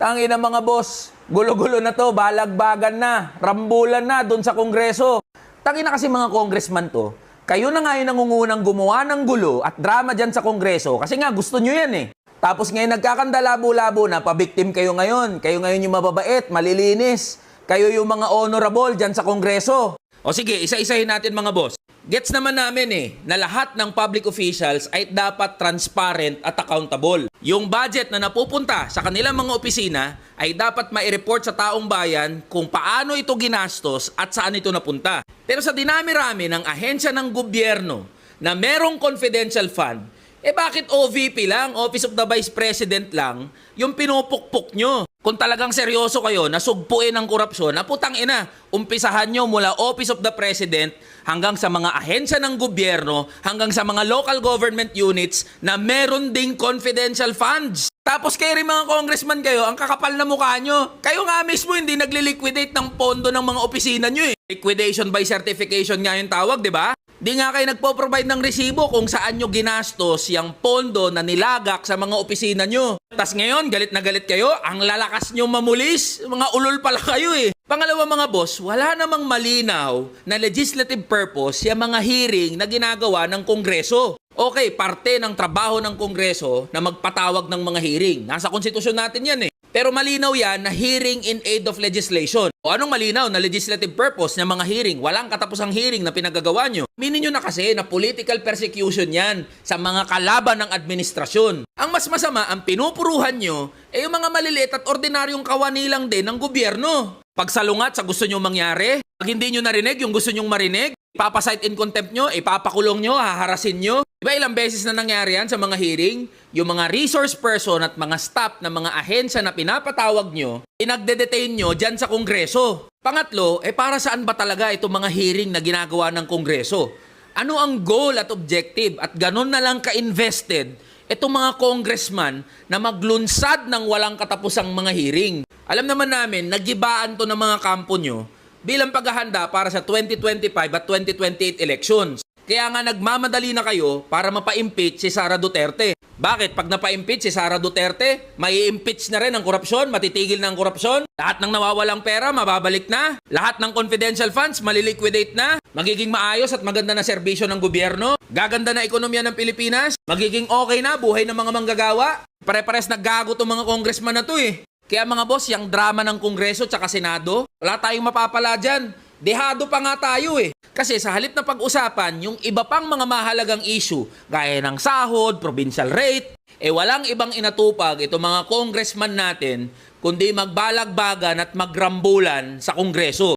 Tangina mga boss, gulo-gulo na to, balagbagan na, rambulan na dun sa Kongreso. Tangina kasi mga congressman to, kayo na nga yung nangungunang gumawa ng gulo at drama dyan sa Kongreso kasi nga gusto nyo yan eh. Tapos ngayon nagkakandalabo-labo na, pabiktim kayo ngayon. Kayo ngayon yung mababait, malilinis. Kayo yung mga honorable dyan sa Kongreso. O sige, isa-isahin natin mga boss. Gets naman namin na lahat ng public officials ay dapat transparent at accountable. Yung budget na napupunta sa kanilang mga opisina ay dapat mai-report sa taong bayan kung paano ito ginastos at saan ito napunta. Pero sa dinami-rami ng ahensya ng gobyerno na merong confidential fund, bakit OVP lang, Office of the Vice President lang, yung pinupukpok nyo? Kung talagang seryoso kayo na sugpuin ang korupsyon, na putang ina, umpisahan nyo mula Office of the President hanggang sa mga ahensya ng gobyerno, hanggang sa mga local government units na meron ding confidential funds. Tapos kayo rin mga congressman kayo, ang kakapal na mukha nyo. Kayo nga mismo hindi nagli-liquidate ng pondo ng mga opisina nyo eh. Liquidation by certification nga yung tawag, di ba? Di nga kayo nagpo-provide ng resibo kung saan nyo ginastos yung pondo na nilagak sa mga opisina nyo. Tas ngayon, galit na galit kayo, ang lalakas nyo mamulis, mga ulol pala kayo eh. Pangalawa mga boss, wala namang malinaw na legislative purpose yung mga hearing na ginagawa ng Kongreso. Okay, parte ng trabaho ng Kongreso na magpatawag ng mga hearing. Nasa konstitusyon natin yan eh. Pero malinaw yan na hearing in aid of legislation. O anong malinaw na legislative purpose ng mga hearing? Walang katapusang hearing na pinagagawa nyo. Minin nyo na kasi na political persecution yan sa mga kalaban ng administrasyon. Ang mas masama, ang pinupuruhan nyo, yung mga maliliit at ordinaryong kawani lang din ng gobyerno. Pagsalungat sa gusto nyo mangyari, pag hindi nyo narinig yung gusto nyong marinig, ipapasight in contempt nyo, ipapakulong nyo, haharasin nyo. Diba ilang beses na nangyari yan sa mga hearing? Yung mga resource person at mga staff ng mga ahensya na pinapatawag nyo, inagde-detain nyo dyan sa Kongreso. Pangatlo, para saan ba talaga itong mga hearing na ginagawa ng Kongreso? Ano ang goal at objective at ganun na lang ka-invested itong mga congressman na maglunsad ng walang katapusang mga hearing? Alam naman namin, nagibaan to ng mga kampo nyo bilang paghahanda para sa 2025 at 2028 elections. Kaya nga nagmamadali na kayo para mapa-impeach si Sara Duterte. Bakit? Pag napa-impeach si Sara Duterte, mai-impeach na rin ang korupsyon, matitigil na ang korupsyon, lahat ng nawawalang pera, mababalik na, lahat ng confidential funds, maliliquidate na, magiging maayos at maganda na serbisyo ng gobyerno, gaganda na ekonomiya ng Pilipinas, magiging okay na buhay ng mga manggagawa. Pare-pares naggago itong mga congressman na to eh. Kaya mga boss, yung drama ng Kongreso tsaka Senado, wala tayong mapapala dyan. Dehado pa nga tayo eh. Kasi sa halip na pag-usapan, yung iba pang mga mahalagang issue, gaya ng sahod, provincial rate, walang ibang inatupag itong mga congressman natin, kundi magbalagbagan at magrambulan sa Kongreso.